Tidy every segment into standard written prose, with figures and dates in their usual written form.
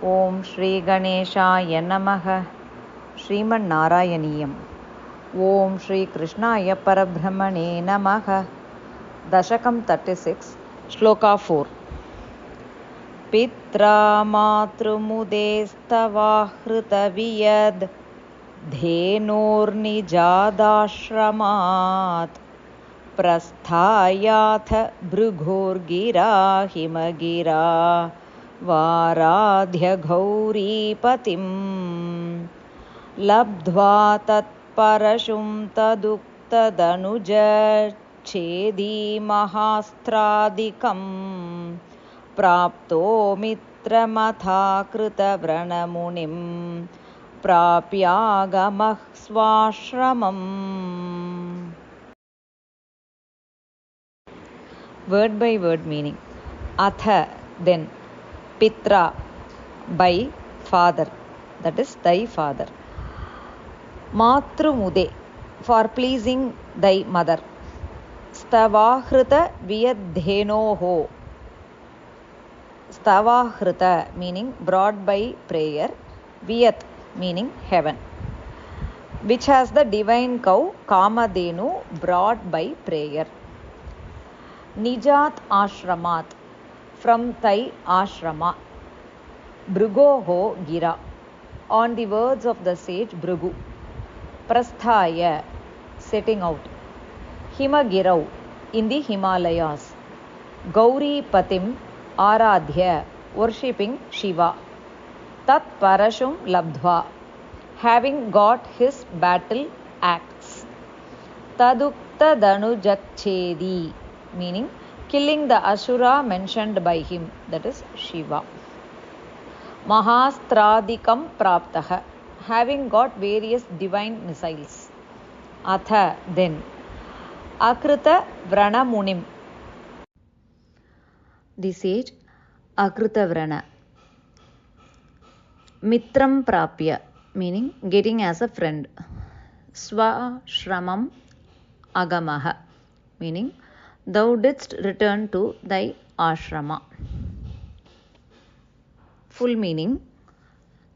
ஓம் ஸ்ரீ கணேஷாய நமः. ஸ்ரீமன்னாராயணீயம். ஓம் ஸ்ரீ கிருஷ்ணாய பரபிரம்மணே நமः. தசகம் 36, ஸ்லோகா 4. பித்ரா மாத்ருமுதேஸ்தவாஹ்ருதவியத் धेनोर्निजादाश्रमात् प्रस्थायाथ भृगुर्गिरा हिमगिरा वाराध्य गौरीपतिं लब्ध्वा तत्परशुं तदुक्तदनुजच्छेदी महास्त्रादिकं प्राप्तो मित्रमथाकृतव्रणमुनिं प्राप्यागमः स्वाश्रमम्. Word by word meaning. Atha, then. Pitra, by father, that is thy father. Matrumude, for pleasing thy mother. Stavahrita viyadhenoho. Stavahrita meaning brought by prayer. Viyat meaning heaven. Which has the divine cow Kamadhenu brought by prayer. Nijat ashramat, from thy ashrama. Bhrugoho gira, on the words of the sage Bhrigu. Prasthaya, setting out. Himagirau, in the Himalayas. Gauri Patim, Aradhya, worshipping Shiva. Tat Parashum Labdhva, having got his battle axe. Tadukta Danujakchedi, meaning killing the Asura mentioned by him, that is Shiva. Mahastradikam Praptaha, having got various divine missiles. Atha, then. Akrita Vrana Munim, the sage Akrita Vrana. Mitram Prapya, meaning getting as a friend. Swashramam Agamaha, meaning thou didst return to thy ashrama. Full meaning.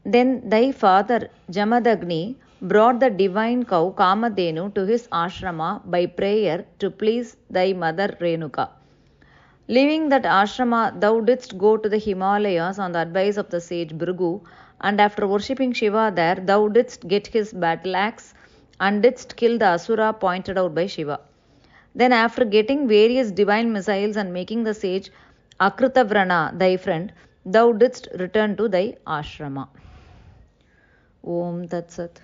Then thy father Jamadagni brought the divine cow Kamadhenu to his ashrama by prayer to please thy mother Renuka. Leaving that ashrama, thou didst go to the Himalayas on the advice of the sage Bhrigu, and after worshipping Shiva there, thou didst get his battle axe and didst kill the Asura pointed out by Shiva. Then after getting various divine missiles and making the sage Akritavrana thy friend, thou didst return to thy ashrama. Om Tat Sat.